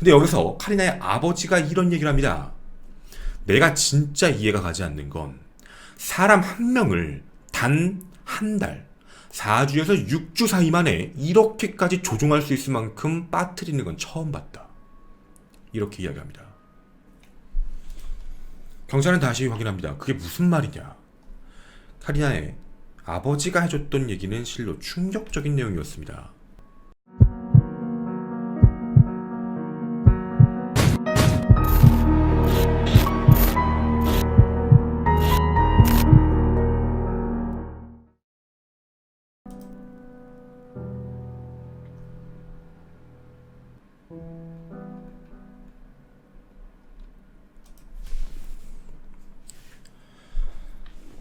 근데 여기서 카리나의 아버지가 이런 얘기를 합니다. 내가 진짜 이해가 가지 않는 건 사람 한 명을 단 한 달, 4주에서 6주 사이 만에 이렇게까지 조종할 수 있을 만큼 빠뜨리는 건 처음 봤다. 이렇게 이야기합니다. 경찰은 다시 확인합니다. 그게 무슨 말이냐. 카리나의 아버지가 해줬던 얘기는 실로 충격적인 내용이었습니다.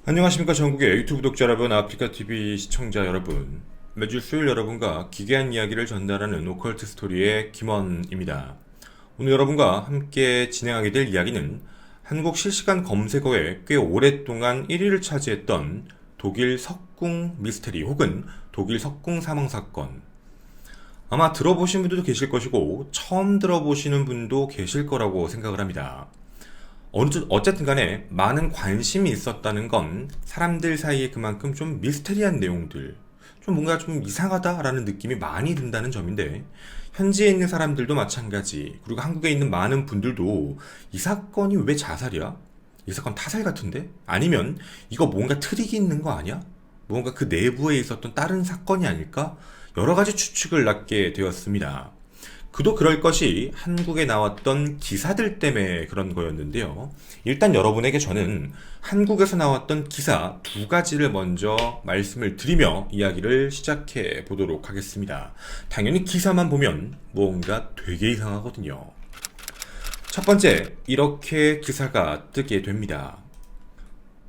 안녕하십니까 전국의 유튜브 독자 여러분, 아프리카TV 시청자 여러분, 매주 수요일 여러분과 기괴한 이야기를 전달하는 오컬트 스토리의 김원입니다. 오늘 여러분과 함께 진행하게 될 이야기는 한국 실시간 검색어에 꽤 오랫동안 1위를 차지했던 독일 석궁 미스테리 혹은 독일 석궁 사망사건. 아마 들어보신 분들도 계실 것이고 처음 들어보시는 분도 계실 거라고 생각을 합니다. 어쨌든 간에 많은 관심이 있었다는 건 사람들 사이에 그만큼 좀 미스테리한 내용들, 좀 뭔가 좀 이상하다라는 느낌이 많이 든다는 점인데, 현지에 있는 사람들도 마찬가지, 그리고 한국에 있는 많은 분들도 이 사건이 왜 자살이야? 이 사건 타살 같은데? 아니면 이거 뭔가 트릭이 있는 거 아니야? 뭔가 그 내부에 있었던 다른 사건이 아닐까? 여러 가지 추측을 낳게 되었습니다. 그도 그럴 것이 한국에 나왔던 기사들 때문에 그런 거였는데요. 일단 여러분에게 저는 한국에서 나왔던 기사 두 가지를 먼저 말씀을 드리며 이야기를 시작해 보도록 하겠습니다. 당연히 기사만 보면 뭔가 되게 이상하거든요. 첫 번째, 이렇게 기사가 뜨게 됩니다.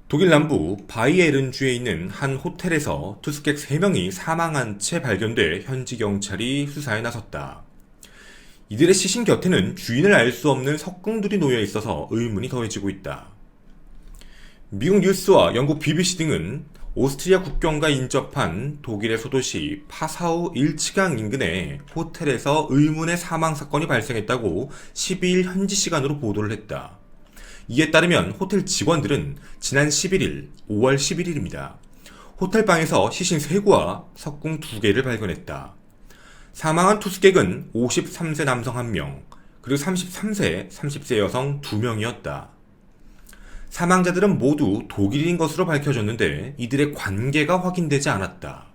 독일 남부 바이에른주에 있는 한 호텔에서 투숙객 3명이 사망한 채 발견돼 현지 경찰이 수사에 나섰다. 이들의 시신 곁에는 주인을 알 수 없는 석궁들이 놓여 있어서 의문이 더해지고 있다. 미국 뉴스와 영국 BBC 등은 오스트리아 국경과 인접한 독일의 소도시 파사우 일치강 인근의 호텔에서 의문의 사망 사건이 발생했다고 12일 현지 시간으로 보도를 했다. 이에 따르면 호텔 직원들은 지난 11일, 5월 11일입니다. 호텔방에서 시신 3구와 석궁 2개를 발견했다. 사망한 투숙객은 53세 남성 1명, 그리고 33세, 30세 여성 2명이었다. 사망자들은 모두 독일인 것으로 밝혀졌는데 이들의 관계가 확인되지 않았다.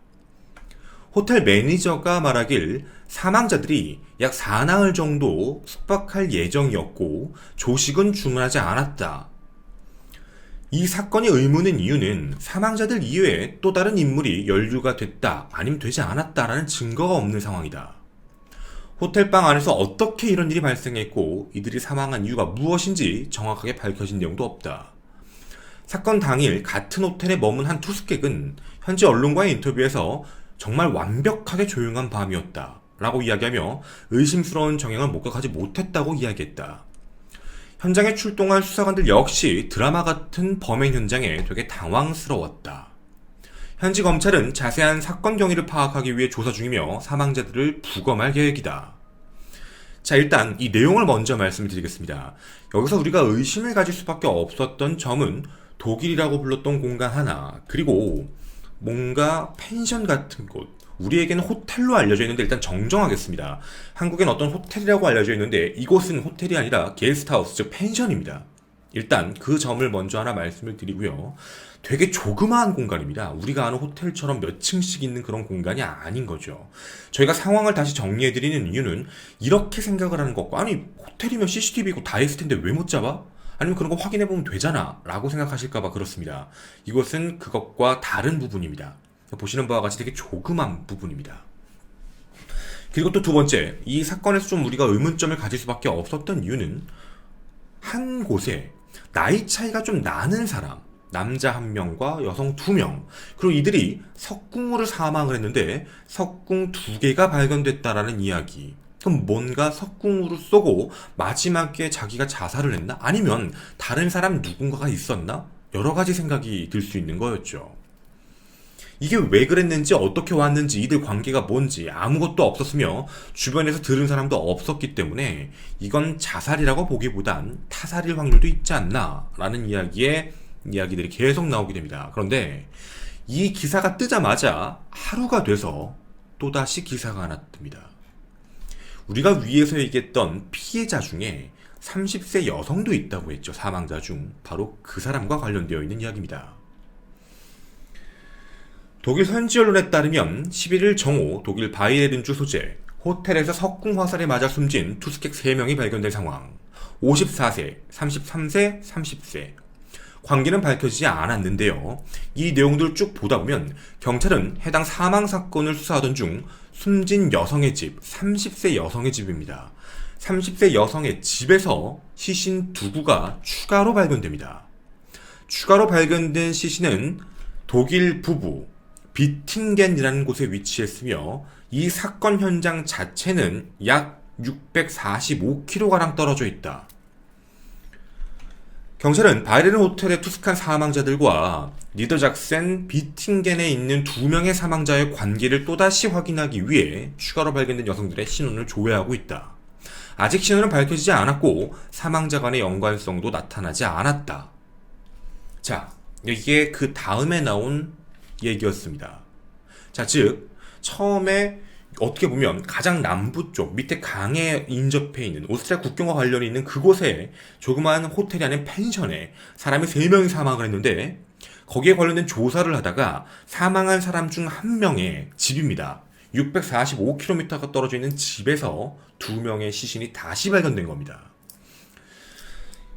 호텔 매니저가 말하길 사망자들이 약 4나흘 정도 숙박할 예정이었고 조식은 주문하지 않았다. 이 사건이 의문인 이유는 사망자들 이외에 또 다른 인물이 연루가 됐다, 아니면 되지 않았다라는 증거가 없는 상황이다. 호텔방 안에서 어떻게 이런 일이 발생했고 이들이 사망한 이유가 무엇인지 정확하게 밝혀진 내용도 없다. 사건 당일 같은 호텔에 머문 한 투숙객은 현지 언론과의 인터뷰에서 정말 완벽하게 조용한 밤이었다 라고 이야기하며 의심스러운 정황을 목격하지 못했다고 이야기했다. 현장에 출동한 수사관들 역시 드라마 같은 범행 현장에 되게 당황스러웠다. 현지 검찰은 자세한 사건 경위를 파악하기 위해 조사 중이며 사망자들을 부검할 계획이다. 자, 일단 이 내용을 먼저 말씀드리겠습니다. 여기서 우리가 의심을 가질 수밖에 없었던 점은 독일이라고 불렀던 공간 하나, 그리고 뭔가 펜션 같은 곳, 우리에게는 호텔로 알려져 있는데 일단 정정하겠습니다. 한국엔 어떤 호텔이라고 알려져 있는데 이곳은 호텔이 아니라 게스트하우스, 즉 펜션입니다. 일단 그 점을 먼저 하나 말씀을 드리고요. 되게 조그마한 공간입니다. 우리가 아는 호텔처럼 몇 층씩 있는 그런 공간이 아닌 거죠. 저희가 상황을 다시 정리해드리는 이유는 이렇게 생각을 하는 것과, 아니 호텔이면 CCTV 있고 다 있을 텐데 왜 못 잡아? 아니면 그런 거 확인해보면 되잖아 라고 생각하실까봐 그렇습니다. 이것은 그것과 다른 부분입니다. 보시는 바와 같이 되게 조그만 부분입니다. 그리고 또 두 번째, 이 사건에서 좀 우리가 의문점을 가질 수밖에 없었던 이유는 한 곳에 나이 차이가 좀 나는 사람, 남자 1명과 여성 2명, 그리고 이들이 석궁으로 사망을 했는데 석궁 2개가 발견됐다라는 이야기. 그럼 뭔가 석궁으로 쏘고 마지막에 자기가 자살을 했나? 아니면 다른 사람 누군가가 있었나? 여러 가지 생각이 들 수 있는 거였죠. 이게 왜 그랬는지 어떻게 왔는지 이들 관계가 뭔지 아무것도 없었으며 주변에서 들은 사람도 없었기 때문에 이건 자살이라고 보기보단 타살일 확률도 있지 않나 라는 이야기들이 계속 나오게 됩니다. 그런데 이 기사가 뜨자마자 하루가 돼서 또다시 기사가 하나 뜹니다. 우리가 위에서 얘기했던 피해자 중에 30세 여성도 있다고 했죠. 사망자 중 바로 그 사람과 관련되어 있는 이야기입니다. 독일 현지 언론에 따르면 11일 정오 독일 바이에른주 소재 호텔에서 석궁 화살에 맞아 숨진 투스객 3명이 발견된 상황. 54세, 33세, 30세. 관계는 밝혀지지 않았는데요. 이 내용들을 쭉 보다 보면 경찰은 해당 사망 사건을 수사하던 중 숨진 여성의 집, 30세 여성의 집입니다. 30세 여성의 집에서 시신 2구가 추가로 발견됩니다. 추가로 발견된 시신은 독일 부부 비팅겐이라는 곳에 위치했으며 이 사건 현장 자체는 약 645km가량 떨어져 있다. 경찰은 바이에른 호텔의 투스칸 사망자들과 니더작센 비팅겐에 있는 2명의 사망자의 관계를 또다시 확인하기 위해 추가로 발견된 여성들의 신원을 조회하고 있다. 아직 신원은 밝혀지지 않았고 사망자 간의 연관성도 나타나지 않았다. 자, 이게 그 다음에 나온 얘기였습니다. 자, 즉 처음에 어떻게 보면 가장 남부 쪽 밑에 강에 인접해 있는 오스트리아 국경과 관련이 있는 그곳에 조그마한 호텔이 아닌 펜션에 사람이 3명이 사망을 했는데 거기에 관련된 조사를 하다가 사망한 사람 중 1명의 집입니다. 645km가 떨어져 있는 집에서 2명의 시신이 다시 발견된 겁니다.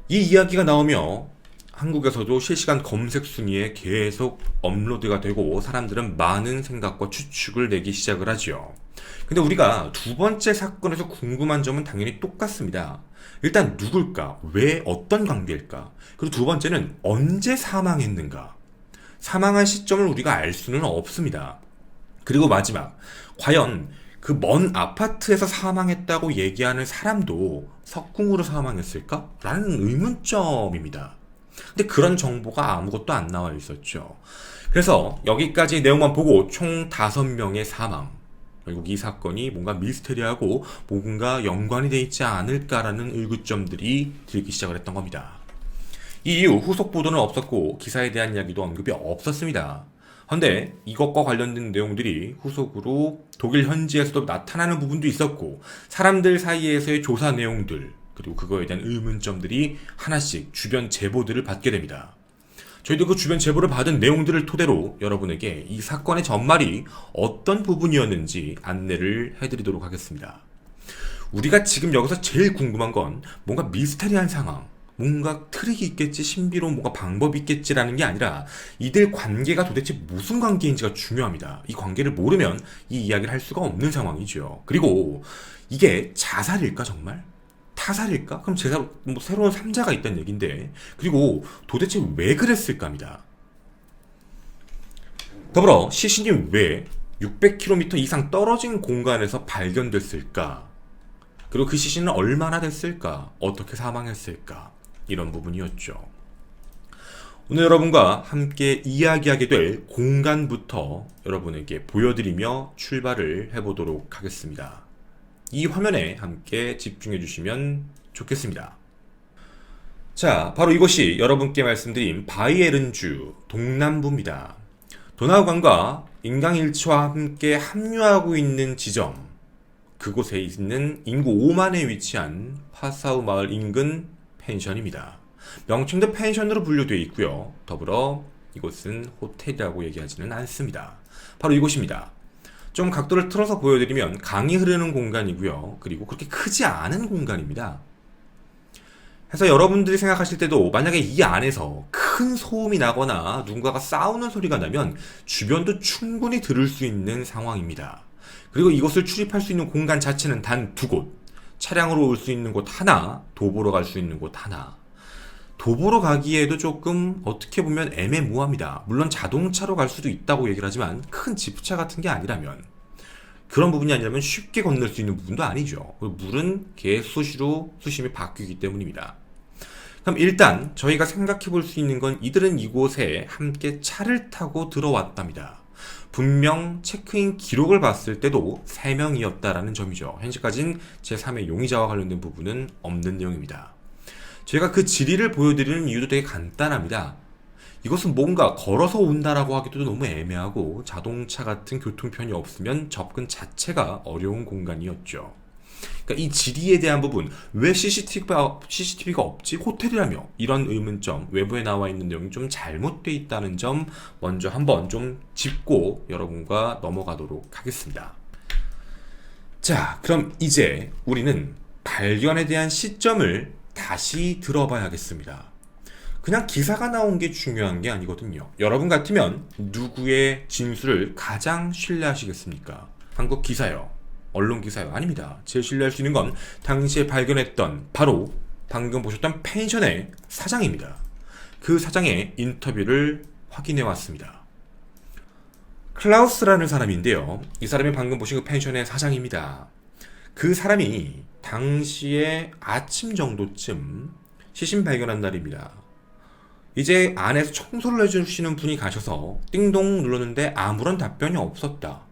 이 이야기가 나오며 한국에서도 실시간 검색 순위에 계속 업로드가 되고 사람들은 많은 생각과 추측을 내기 시작을 하죠. 근데 우리가 두 번째 사건에서 궁금한 점은 당연히 똑같습니다. 일단 누굴까? 왜? 어떤 관계일까? 그리고 두 번째는 언제 사망했는가? 사망한 시점을 우리가 알 수는 없습니다. 그리고 마지막, 과연 그 먼 아파트에서 사망했다고 얘기하는 사람도 석궁으로 사망했을까? 라는 의문점입니다. 근데 그런 정보가 아무것도 안 나와 있었죠. 그래서 여기까지 내용만 보고 총 5명의 사망. 결국 이 사건이 뭔가 미스테리하고 뭔가 연관이 돼 있지 않을까라는 의구점들이 들기 시작을 했던 겁니다. 이 이후 후속 보도는 없었고 기사에 대한 이야기도 언급이 없었습니다. 그런데 이것과 관련된 내용들이 후속으로 독일 현지에서도 나타나는 부분도 있었고 사람들 사이에서의 조사 내용들 그리고 그거에 대한 의문점들이 하나씩 주변 제보들을 받게 됩니다. 저희도 그 주변 제보를 받은 내용들을 토대로 여러분에게 이 사건의 전말이 어떤 부분이었는지 안내를 해드리도록 하겠습니다. 우리가 지금 여기서 제일 궁금한 건 뭔가 미스테리한 상황, 뭔가 트릭이 있겠지, 신비로운 뭔가 방법이 있겠지라는 게 아니라 이들 관계가 도대체 무슨 관계인지가 중요합니다. 이 관계를 모르면 이 이야기를 할 수가 없는 상황이죠. 그리고 이게 자살일까 정말? 타살일까? 그럼 새로운 3자가 있다는 얘기인데 그리고 도대체 왜 그랬을까입니다. 더불어 시신이 왜 600km 이상 떨어진 공간에서 발견됐을까? 그리고 그 시신은 얼마나 됐을까? 어떻게 사망했을까? 이런 부분이었죠. 오늘 여러분과 함께 이야기하게 될 공간부터 여러분에게 보여드리며 출발을 해보도록 하겠습니다. 이 화면에 함께 집중해 주시면 좋겠습니다. 자, 바로 이곳이 여러분께 말씀드린 바이에른주 동남부입니다. 도나우강과 인강일치와 함께 합류하고 있는 지점, 그곳에 있는 인구 5만에 위치한 파사우 마을 인근 펜션입니다. 명칭도 펜션으로 분류되어 있고요. 더불어 이곳은 호텔이라고 얘기하지는 않습니다. 바로 이곳입니다. 좀 각도를 틀어서 보여드리면 강이 흐르는 공간이고요. 그리고 그렇게 크지 않은 공간입니다. 해서 여러분들이 생각하실 때도 만약에 이 안에서 큰 소음이 나거나 누군가가 싸우는 소리가 나면 주변도 충분히 들을 수 있는 상황입니다. 그리고 이곳을 출입할 수 있는 공간 자체는 단 2곳. 차량으로 올 수 있는 곳 하나, 도보로 갈 수 있는 곳 하나. 도보로 가기에도 조금 어떻게 보면 애매모호합니다. 물론 자동차로 갈 수도 있다고 얘기를 하지만 큰 지프차 같은 게 아니라면 그런 부분이 아니라면 쉽게 건널 수 있는 부분도 아니죠. 물은 계속 수심이 바뀌기 때문입니다. 그럼 일단 저희가 생각해 볼 수 있는 건 이들은 이곳에 함께 차를 타고 들어왔답니다. 분명 체크인 기록을 봤을 때도 3명이었다라는 점이죠. 현재까지는 제3의 용의자와 관련된 부분은 없는 내용입니다. 제가 그 질의를 보여드리는 이유도 되게 간단합니다. 이것은 뭔가 걸어서 온다라고 하기도 너무 애매하고 자동차 같은 교통편이 없으면 접근 자체가 어려운 공간이었죠. 그러니까 이 질의에 대한 부분, 왜 CCTV가 없지? 호텔이라며? 이런 의문점, 외부에 나와 있는 내용이 좀 잘못되어 있다는 점 먼저 한번 좀 짚고 여러분과 넘어가도록 하겠습니다. 자, 그럼 이제 우리는 발견에 대한 시점을 다시 들어봐야겠습니다. 그냥 기사가 나온 게 중요한 게 아니거든요. 여러분 같으면 누구의 진술을 가장 신뢰하시겠습니까? 한국 기사요? 언론 기사요? 아닙니다. 제일 신뢰할 수 있는 건 당시에 발견했던 바로 방금 보셨던 펜션의 사장입니다. 그 사장의 인터뷰를 확인해 왔습니다. 클라우스라는 사람인데요. 이 사람이 방금 보신 그 펜션의 사장입니다. 그 사람이 당시에 아침 정도쯤 시신 발견한 날입니다. 이제 안에서 청소를 해주시는 분이 가셔서 띵동 눌렀는데 아무런 답변이 없었다.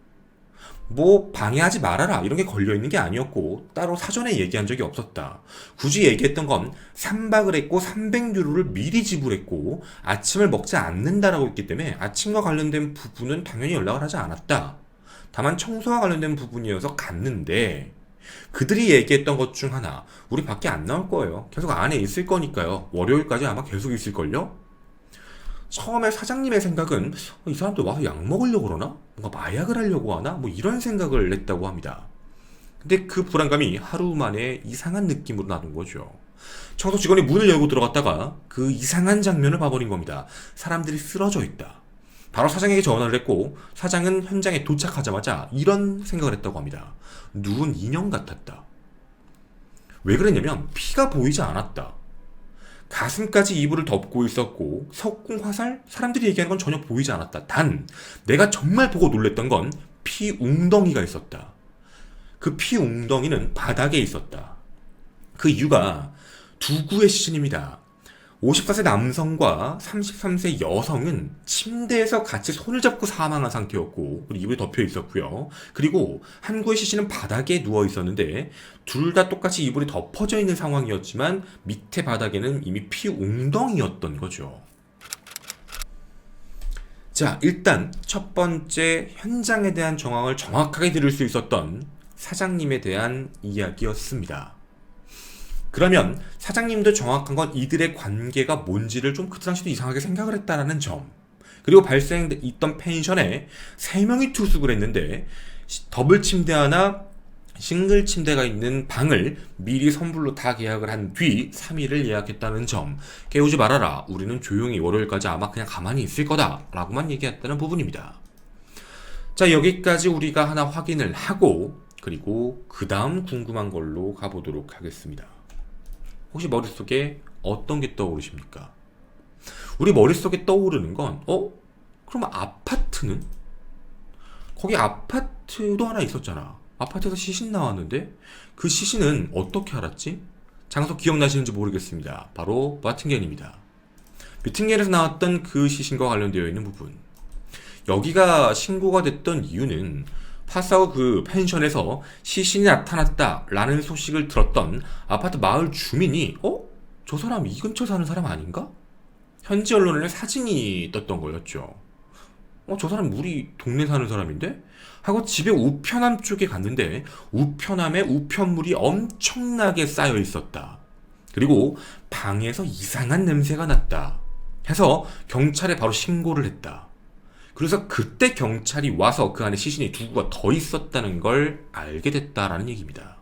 뭐 방해하지 말아라 이런 게 걸려있는 게 아니었고 따로 사전에 얘기한 적이 없었다. 굳이 얘기했던 건 3박을 했고 300유로를 미리 지불했고 아침을 먹지 않는다라고 했기 때문에 아침과 관련된 부분은 당연히 연락을 하지 않았다. 다만 청소와 관련된 부분이어서 갔는데 그들이 얘기했던 것 중 하나, 우리 밖에 안 나올 거예요. 계속 안에 있을 거니까요. 월요일까지 아마 계속 있을걸요? 처음에 사장님의 생각은 이 사람들 와서 약 먹으려고 그러나? 뭔가 마약을 하려고 하나? 뭐 이런 생각을 냈다고 합니다. 근데 그 불안감이 하루 만에 이상한 느낌으로 나는 거죠. 청소 직원이 문을 열고 들어갔다가 그 이상한 장면을 봐버린 겁니다. 사람들이 쓰러져 있다. 바로 사장에게 전화를 했고 사장은 현장에 도착하자마자 이런 생각을 했다고 합니다. 누군 인형 같았다. 왜 그랬냐면 피가 보이지 않았다. 가슴까지 이불을 덮고 있었고 석궁 화살? 사람들이 얘기하는 건 전혀 보이지 않았다. 단 내가 정말 보고 놀랬던 건 피 웅덩이가 있었다. 그 피 웅덩이는 바닥에 있었다. 그 이유가 두 구의 시신입니다. 54세 남성과 33세 여성은 침대에서 같이 손을 잡고 사망한 상태였고 이불이 덮여 있었고요. 그리고 한 구의 시신은 바닥에 누워 있었는데 둘 다 똑같이 이불이 덮어져 있는 상황이었지만 밑에 바닥에는 이미 피 웅덩이였던 거죠. 자, 일단 첫 번째 현장에 대한 정황을 정확하게 들을 수 있었던 사장님에 대한 이야기였습니다. 그러면 사장님도 정확한 건 이들의 관계가 뭔지를 좀 그 당시도 이상하게 생각을 했다라는 점, 그리고 발생했던 펜션에 3명이 투숙을 했는데 더블 침대 하나, 싱글 침대가 있는 방을 미리 선불로 다 계약을 한 뒤 3일을 예약했다는 점, 깨우지 말아라, 우리는 조용히 월요일까지 아마 그냥 가만히 있을 거다 라고만 얘기했다는 부분입니다. 자, 여기까지 우리가 하나 확인을 하고 그리고 그 다음 궁금한 걸로 가보도록 하겠습니다. 혹시 머릿속에 어떤 게 떠오르십니까? 우리 머릿속에 떠오르는 건 그럼 아파트는? 거기 아파트도 하나 있었잖아. 아파트에서 시신 나왔는데 그 시신은 어떻게 알았지? 장소 기억나시는지 모르겠습니다. 바로 마팅겐입니다. 미팅겐에서 나왔던 그 시신과 관련되어 있는 부분, 여기가 신고가 됐던 이유는 파사우 그 펜션에서 시신이 나타났다라는 소식을 들었던 아파트 마을 주민이 저 사람 이 근처 사는 사람 아닌가? 현지 언론에 사진이 떴던 거였죠. 저 사람 우리 동네 사는 사람인데? 하고 집의 우편함 쪽에 갔는데 우편함에 우편물이 엄청나게 쌓여 있었다. 그리고 방에서 이상한 냄새가 났다 해서 경찰에 바로 신고를 했다. 그래서 그때 경찰이 와서 그 안에 시신이 2구가 더 있었다는 걸 알게 됐다라는 얘기입니다.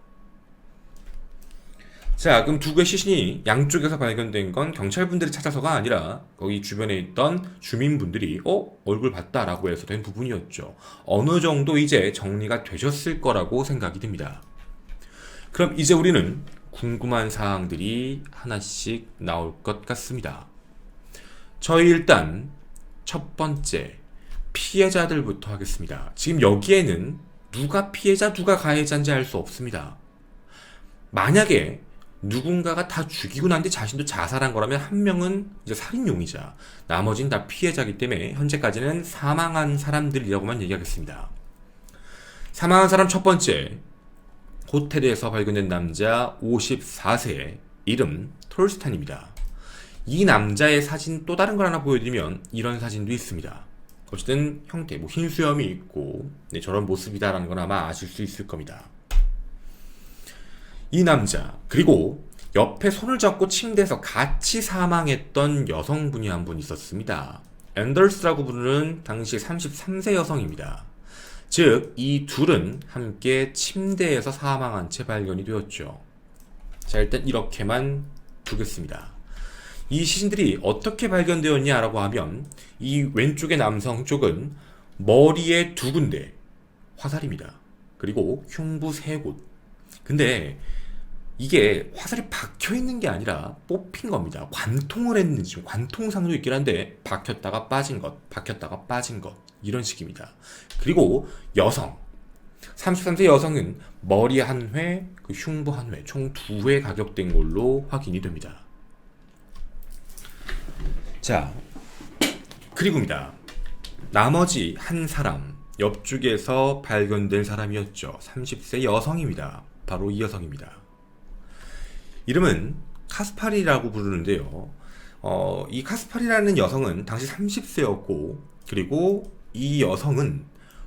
자, 그럼 2구의 시신이 양쪽에서 발견된 건 경찰분들이 찾아서가 아니라 거기 주변에 있던 주민분들이 얼굴 봤다라고 해서 된 부분이었죠. 어느 정도 이제 정리가 되셨을 거라고 생각이 듭니다. 그럼 이제 우리는 궁금한 사항들이 하나씩 나올 것 같습니다. 저희 일단 첫 번째 피해자들부터 하겠습니다. 지금 여기에는 누가 피해자 누가 가해자인지 알 수 없습니다. 만약에 누군가가 다 죽이고 난 뒤 자신도 자살한 거라면 한 명은 이제 살인 용의자, 나머지는 다 피해자이기 때문에 현재까지는 사망한 사람들이라고만 얘기하겠습니다. 사망한 사람 첫 번째, 호텔에서 발견된 남자 54세, 이름 톨스탄입니다. 이 남자의 사진 또 다른 걸 하나 보여드리면 이런 사진도 있습니다. 어쨌든 형태, 흰 수염이 있고 저런 모습이다라는 건 아마 아실 수 있을 겁니다. 이 남자, 그리고 옆에 손을 잡고 침대에서 같이 사망했던 여성분이 한 분 있었습니다. 앤더스라고 부르는 당시 33세 여성입니다. 즉, 이 둘은 함께 침대에서 사망한 채 발견이 되었죠. 자, 일단 이렇게만 두겠습니다. 이 시신들이 어떻게 발견되었냐라고 하면 이 왼쪽의 남성 쪽은 머리에 2군데 화살입니다. 그리고 흉부 3곳. 근데 이게 화살이 박혀있는 게 아니라 뽑힌 겁니다. 관통을 했는지, 관통상도 있긴 한데 박혔다가 빠진 것, 박혔다가 빠진 것, 이런 식입니다. 그리고 여성, 33세 여성은 머리 1회, 그 흉부 1회, 총 2회 가격된 걸로 확인이 됩니다. 자, 그리고입니다. 나머지 한 사람, 옆쪽에서 발견된 사람이었죠. 30세 여성입니다. 바로 이 여성입니다. 이름은 카스파리라고 부르는데요. 이 카스파리라는 여성은 당시 30세였고, 그리고 이 여성은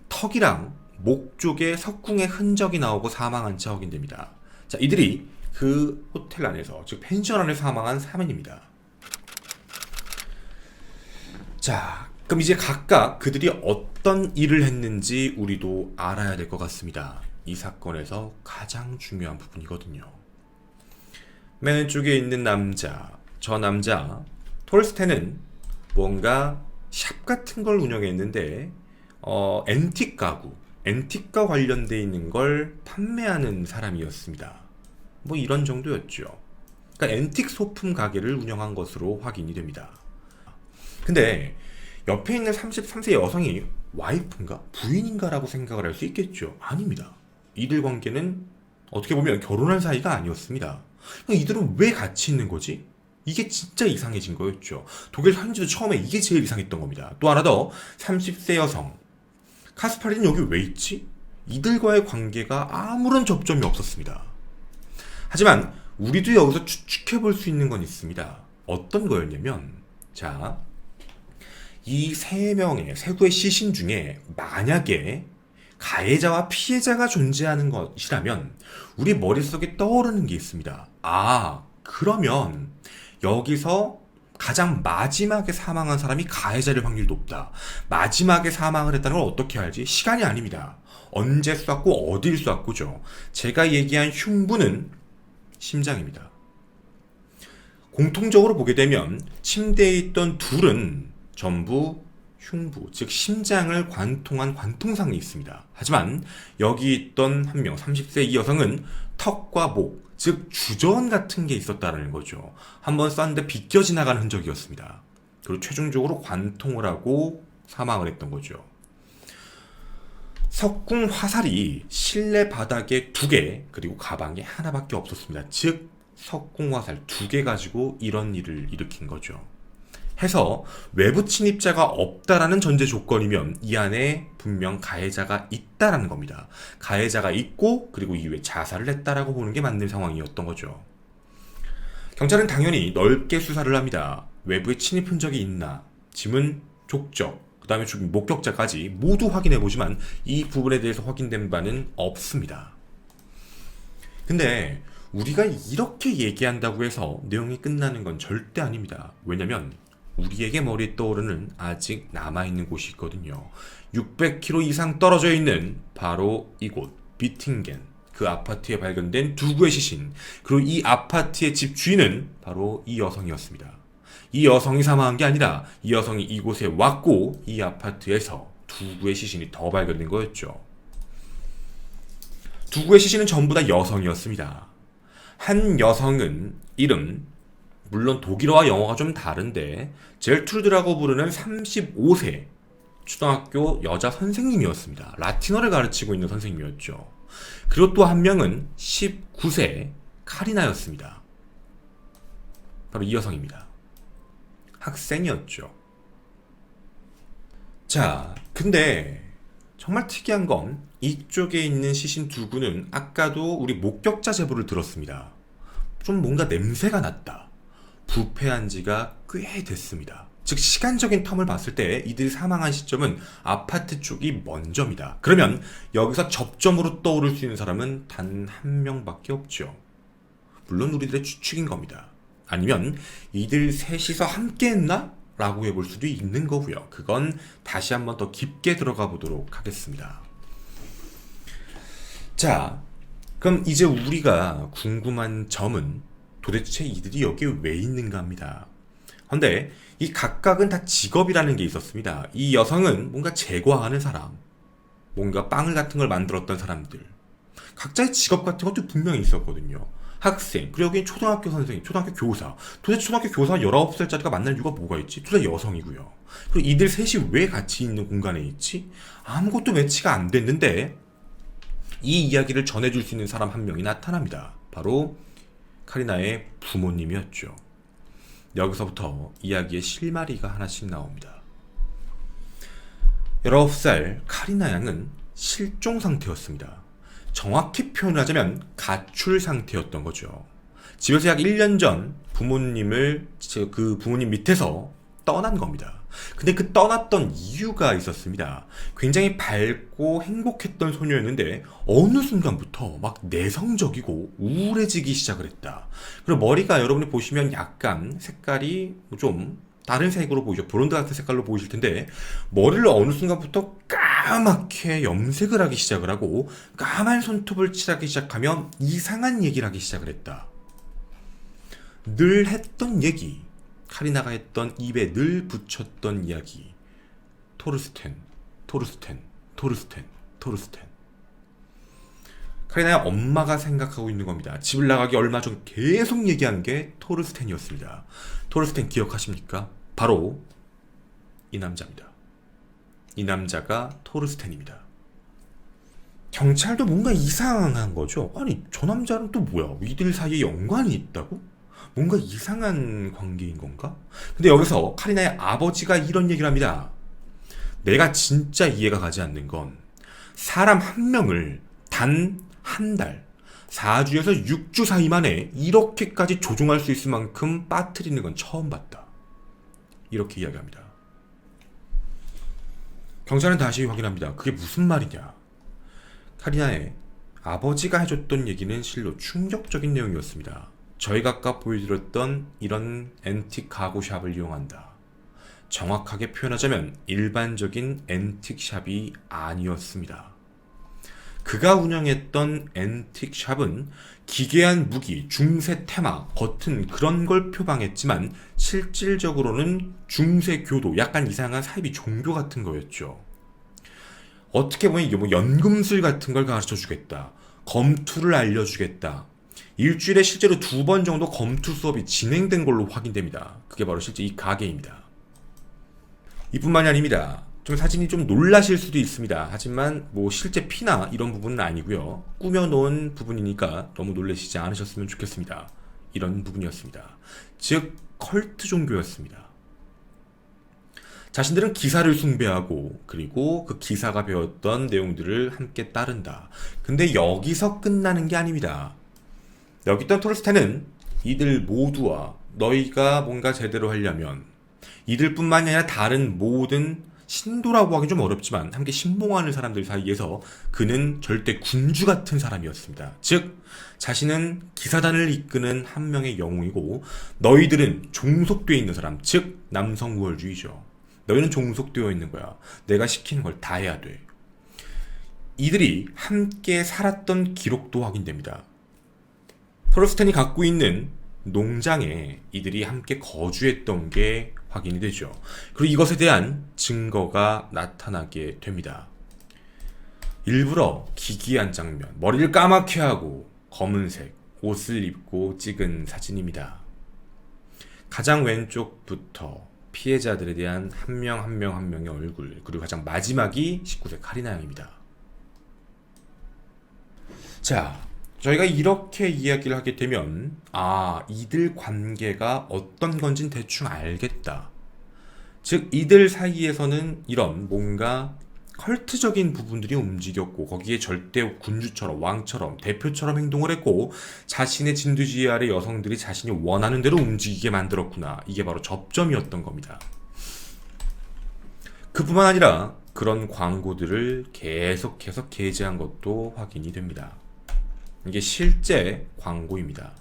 턱이랑 목 쪽에 석궁의 흔적이 나오고 사망한 채 확인됩니다. 자, 이들이 그 호텔 안에서, 즉 펜션 안에서 사망한 사면입니다. 자, 그럼 이제 각각 그들이 어떤 일을 했는지 우리도 알아야 될 것 같습니다. 이 사건에서 가장 중요한 부분이거든요. 맨 왼쪽에 있는 남자, 저 남자 톨스텐은 뭔가 샵 같은 걸 운영했는데 앤틱 가구, 앤틱과 관련돼 있는 걸 판매하는 사람이었습니다. 뭐 이런 정도였죠. 그러니까 앤틱 소품 가게를 운영한 것으로 확인이 됩니다. 근데 옆에 있는 33세 여성이 와이프인가? 부인인가? 라고 생각을 할 수 있겠죠. 아닙니다. 이들 관계는 어떻게 보면 결혼한 사이가 아니었습니다. 이들은 왜 같이 있는 거지? 이게 진짜 이상해진 거였죠. 독일 현지도 처음에 이게 제일 이상했던 겁니다. 또 하나 더, 30세 여성 카스파리는 여기 왜 있지? 이들과의 관계가 아무런 접점이 없었습니다. 하지만 우리도 여기서 추측해 볼 수 있는 건 있습니다. 어떤 거였냐면, 자, 이 3명의 세구의 시신 중에 만약에 가해자와 피해자가 존재하는 것이라면 우리 머릿속에 떠오르는 게 있습니다. 아, 그러면 여기서 가장 마지막에 사망한 사람이 가해자일 확률이 높다. 마지막에 사망을 했다는 걸 어떻게 알지? 시간이 아닙니다. 언제 쐈고 어딜 쐈고죠. 제가 얘기한 흉부는 심장입니다. 공통적으로 보게 되면 침대에 있던 둘은 전부 흉부, 즉 심장을 관통한 관통상이 있습니다. 하지만 여기 있던 한 명, 30세 이 여성은 턱과 목, 즉 주저원 같은 게 있었다는 거죠. 한번 쐈는데 비껴 지나가는 흔적이었습니다. 그리고 최종적으로 관통을 하고 사망을 했던 거죠. 석궁 화살이 실내 바닥에 2개, 그리고 가방에 하나밖에 없었습니다. 즉 석궁 화살 2개 가지고 이런 일을 일으킨 거죠. 해서 외부 침입자가 없다라는 전제 조건이면 이 안에 분명 가해자가 있다라는 겁니다. 가해자가 있고 그리고 이후에 자살을 했다라고 보는 게 맞는 상황이었던 거죠. 경찰은 당연히 넓게 수사를 합니다. 외부에 침입 흔적이 있나, 지문, 족적, 그 다음에 죽은 목격자까지 모두 확인해보지만 이 부분에 대해서 확인된 바는 없습니다. 근데 우리가 이렇게 얘기한다고 해서 내용이 끝나는 건 절대 아닙니다. 왜냐면 우리에게 머리에 떠오르는 아직 남아있는 곳이 있거든요. 600km 이상 떨어져 있는 바로 이곳 비팅겐, 그 아파트에 발견된 2구의 시신, 그리고 이 아파트의 집 주인은 바로 이 여성이었습니다. 이 여성이 사망한 게 아니라 이 여성이 이곳에 왔고 이 아파트에서 2구의 시신이 더 발견된 거였죠. 2구의 시신은 전부 다 여성이었습니다. 한 여성은 이름, 물론 독일어와 영어가 좀 다른데 젤트루드라고 부르는 35세 초등학교 여자 선생님이었습니다. 라틴어를 가르치고 있는 선생님이었죠. 그리고 또 한 명은 19세 카리나였습니다. 바로 이 여성입니다. 학생이었죠. 자, 근데 정말 특이한 건 이쪽에 있는 시신 두 구는 아까도 우리 목격자 제보를 들었습니다. 좀 뭔가 냄새가 났다. 부패한 지가 꽤 됐습니다. 즉 시간적인 텀을 봤을 때 이들이 사망한 시점은 아파트 쪽이 먼저입니다. 그러면 여기서 접점으로 떠오를 수 있는 사람은 단 한 명밖에 없죠. 물론 우리들의 추측인 겁니다. 아니면 이들 셋이서 함께 했나? 라고 해볼 수도 있는 거고요. 그건 다시 한번 더 깊게 들어가 보도록 하겠습니다. 자, 그럼 이제 우리가 궁금한 점은 도대체 이들이 여기에 왜 있는가 합니다. 근데 이 각각은 다 직업이라는 게 있었습니다. 이 여성은 뭔가 제과하는 사람, 뭔가 빵을 같은 걸 만들었던 사람들, 각자의 직업 같은 것도 분명히 있었거든요. 학생, 그리고 여기 초등학교 선생님, 초등학교 교사. 도대체 초등학교 교사 19살짜리가 만날 이유가 뭐가 있지? 둘 다 여성이고요. 그리고 이들 셋이 왜 같이 있는 공간에 있지? 아무것도 매치가 안 됐는데 이 이야기를 전해줄 수 있는 사람 한 명이 나타납니다. 바로 카리나의 부모님이었죠. 여기서부터 이야기의 실마리가 하나씩 나옵니다. 19살 카리나 양은 실종 상태였습니다. 정확히 표현하자면 가출 상태였던 거죠. 집에서 약 1년 전 부모님 밑에서 떠난 겁니다. 근데 그 떠났던 이유가 있었습니다. 굉장히 밝고 행복했던 소녀였는데 어느 순간부터 막 내성적이고 우울해지기 시작을 했다. 그리고 머리가 여러분이 보시면 약간 색깔이 좀 다른 색으로 보이죠. 브론드 같은 색깔로 보이실 텐데 머리를 어느 순간부터 까맣게 염색을 하기 시작을 하고 까만 손톱을 칠하기 시작하면 이상한 얘기를 하기 시작을 했다. 늘 했던 얘기, 카리나가 했던 입에 늘 붙였던 이야기, 토르스텐. 카리나의 엄마가 생각하고 있는 겁니다. 집을 나가기 얼마 전 계속 얘기하는 게 토르스텐이었습니다. 토르스텐 기억하십니까? 바로 이 남자입니다. 이 남자가 토르스텐입니다. 경찰도 뭔가 이상한 거죠. 아니 저 남자는 또 뭐야? 이들 사이에 연관이 있다고? 뭔가 이상한 관계인 건가? 근데 여기서 카리나의 아버지가 이런 얘기를 합니다. 내가 진짜 이해가 가지 않는 건 사람 한 명을 단 한 달, 4주에서 6주 사이 만에 이렇게까지 조종할 수 있을 만큼 빠뜨리는 건 처음 봤다. 이렇게 이야기합니다. 경찰은 다시 확인합니다. 그게 무슨 말이냐? 카리나의 아버지가 해줬던 얘기는 실로 충격적인 내용이었습니다. 저희가 아까 보여드렸던 이런 앤틱 가구샵을 이용한다. 정확하게 표현하자면 일반적인 앤틱샵이 아니었습니다. 그가 운영했던 앤틱샵은 기괴한 무기, 중세 테마, 겉은 그런 걸 표방했지만 실질적으로는 중세 교도, 약간 이상한 사이비 종교 같은 거였죠. 어떻게 보면 이게 뭐 연금술 같은 걸 가르쳐 주겠다. 검투를 알려주겠다. 일주일에 실제로 2번 정도 검투 수업이 진행된 걸로 확인됩니다. 그게 바로 실제 이 가게입니다. 이뿐만이 아닙니다. 좀 사진이 좀 놀라실 수도 있습니다. 하지만 뭐 실제 피나 이런 부분은 아니고요. 꾸며놓은 부분이니까 너무 놀라시지 않으셨으면 좋겠습니다. 이런 부분이었습니다. 즉 컬트 종교였습니다. 자신들은 기사를 숭배하고 그리고 그 기사가 배웠던 내용들을 함께 따른다. 근데 여기서 끝나는 게 아닙니다. 여기 있던 토르스텐은 이들 모두와 너희가 뭔가 제대로 하려면 이들뿐만이 아니라 다른 모든 신도라고 하기 좀 어렵지만 함께 신봉하는 사람들 사이에서 그는 절대 군주 같은 사람이었습니다. 즉 자신은 기사단을 이끄는 한 명의 영웅이고 너희들은 종속되어 있는 사람, 즉 남성 우월주의죠. 너희는 종속되어 있는 거야. 내가 시키는 걸 다 해야 돼. 이들이 함께 살았던 기록도 확인됩니다. 토르스텐이 갖고 있는 농장에 이들이 함께 거주했던 게 확인이 되죠. 그리고 이것에 대한 증거가 나타나게 됩니다. 일부러 기괴한 장면, 머리를 까맣게 하고 검은색 옷을 입고 찍은 사진입니다. 가장 왼쪽부터 피해자들에 대한 한 명 한 명의 얼굴, 그리고 가장 마지막이 19세 카리나 양입니다. 자, 저희가 이렇게 이야기를 하게 되면 이들 관계가 어떤 건진 대충 알겠다. 즉 이들 사이에서는 이런 뭔가 컬트적인 부분들이 움직였고 거기에 절대 군주처럼 왕처럼 대표처럼 행동을 했고 자신의 진두지휘 아래 여성들이 자신이 원하는 대로 움직이게 만들었구나. 이게 바로 접점이었던 겁니다. 그뿐만 아니라 그런 광고들을 계속해서 게재한 것도 확인이 됩니다. 이게 실제 광고입니다.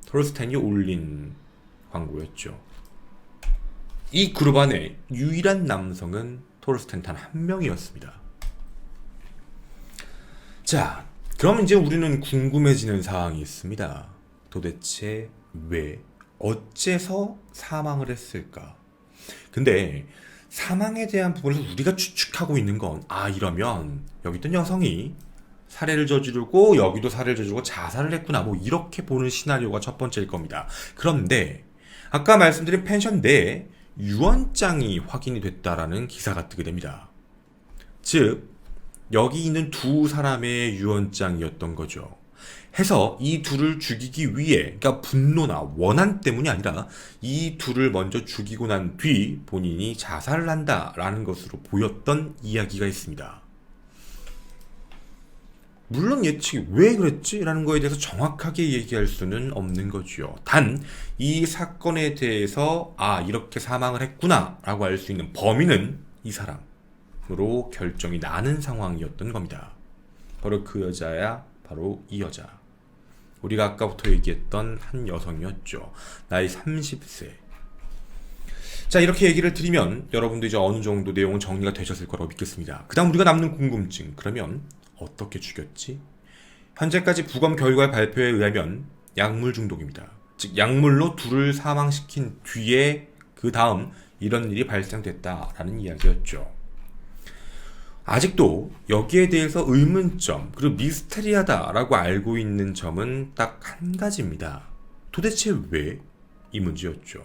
톨스텐이 올린 광고였죠. 이 그룹 안에 유일한 남성은 톨스텐 단 한 명이었습니다. 자, 그럼 이제 우리는 궁금해지는 사항이 있습니다. 도대체 왜, 어째서 사망을 했을까? 근데 사망에 대한 부분에서 우리가 추측하고 있는 건 이러면 여기 있던 여성이 살해를 저지르고 여기도 살해를 저지르고 자살을 했구나, 뭐 이렇게 보는 시나리오가 첫 번째일 겁니다. 그런데 아까 말씀드린 펜션 내에 유언장이 확인이 됐다라는 기사가 뜨게 됩니다. 즉 여기 있는 두 사람의 유언장이었던 거죠. 해서 이 둘을 죽이기 위해, 그러니까 분노나 원한 때문이 아니라 이 둘을 먼저 죽이고 난 뒤 본인이 자살을 한다라는 것으로 보였던 이야기가 있습니다. 물론 예측이 왜 그랬지? 라는 거에 대해서 정확하게 얘기할 수는 없는 거죠. 단 이 사건에 대해서 이렇게 사망을 했구나 라고 알 수 있는 범인은 이 사람으로 결정이 나는 상황이었던 겁니다. 바로 그 여자야, 바로 이 여자. 우리가 아까부터 얘기했던 한 여성이었죠. 나이 30세. 자, 이렇게 얘기를 드리면 여러분도 이제 어느 정도 내용은 정리가 되셨을 거라고 믿겠습니다. 그 다음 우리가 남는 궁금증, 그러면 어떻게 죽였지? 현재까지 부검 결과의 발표에 의하면 약물 중독입니다. 즉 약물로 둘을 사망시킨 뒤에 그 다음 이런 일이 발생됐다라는 이야기였죠. 아직도 여기에 대해서 의문점 그리고 미스테리하다라고 알고 있는 점은 딱 한 가지입니다. 도대체 왜? 이 문제였죠.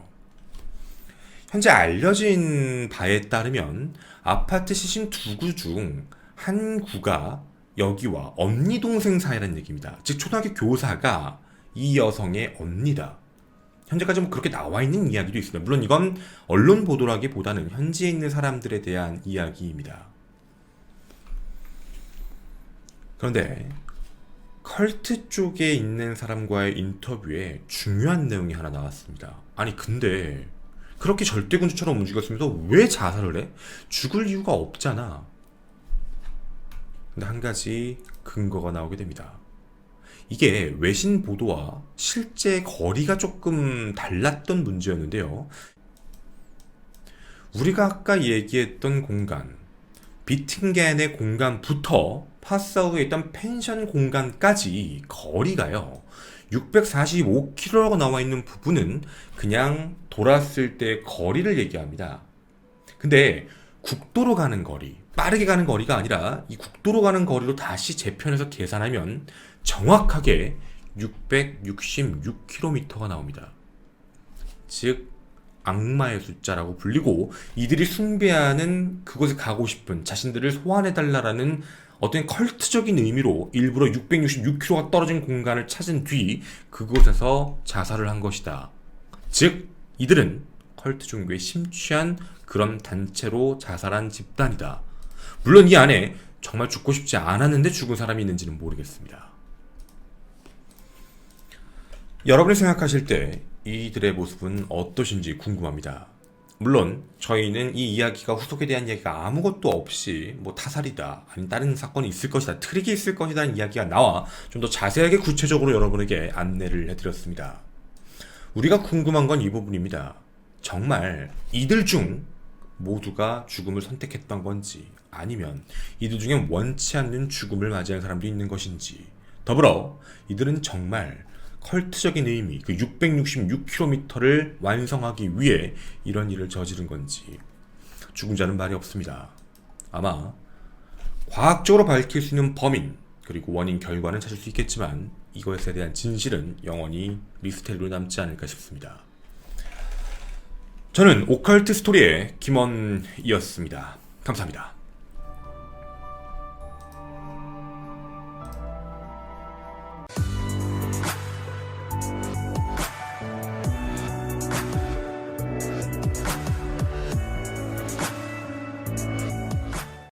현재 알려진 바에 따르면 아파트 시신 두 구 중 한 구가 여기와 언니 동생 사이라는 얘기입니다. 즉 초등학교 교사가 이 여성의 언니다. 현재까지 뭐 그렇게 나와 있는 이야기도 있습니다. 물론 이건 언론 보도라기보다는 현지에 있는 사람들에 대한 이야기입니다. 그런데 컬트 쪽에 있는 사람과의 인터뷰에 중요한 내용이 하나 나왔습니다. 아니 근데 그렇게 절대군주처럼 움직였으면서 왜 자살을 해? 죽을 이유가 없잖아. 근데 한 가지 근거가 나오게 됩니다. 이게 외신 보도와 실제 거리가 조금 달랐던 문제였는데요. 우리가 아까 얘기했던 공간, 비팅겐의 공간부터 파사우에 있던 펜션 공간까지 거리가요. 645km라고 나와 있는 부분은 그냥 돌았을 때 거리를 얘기합니다. 근데 국도로 가는 거리, 빠르게 가는 거리가 아니라 이 국도로 가는 거리로 다시 재편해서 계산하면 정확하게 666km가 나옵니다. 즉 악마의 숫자라고 불리고 이들이 숭배하는 그곳에 가고 싶은 자신들을 소환해달라는 어떤 컬트적인 의미로 일부러 666km가 떨어진 공간을 찾은 뒤 그곳에서 자살을 한 것이다. 즉 이들은 컬트 종교에 심취한 그런 단체로 자살한 집단이다. 물론 이 안에 정말 죽고 싶지 않았는데 죽은 사람이 있는지는 모르겠습니다. 여러분이 생각하실 때 이들의 모습은 어떠신지 궁금합니다. 물론 저희는 이 이야기가 후속에 대한 이야기가 아무것도 없이 뭐 타살이다, 아니면 다른 사건이 있을 것이다, 트릭이 있을 것이다 라는 이야기가 나와 좀 더 자세하게 구체적으로 여러분에게 안내를 해드렸습니다. 우리가 궁금한 건 이 부분입니다. 정말 이들 중 모두가 죽음을 선택했던 건지, 아니면 이들 중에 원치 않는 죽음을 맞이한 사람도 있는 것인지, 더불어 이들은 정말 컬트적인 의미, 그 666km를 완성하기 위해 이런 일을 저지른 건지, 죽은 자는 말이 없습니다. 아마 과학적으로 밝힐 수 있는 범인 그리고 원인 결과는 찾을 수 있겠지만 이것에 대한 진실은 영원히 미스테리로 남지 않을까 싶습니다. 저는 오컬트 스토리의 김원이었습니다. 감사합니다.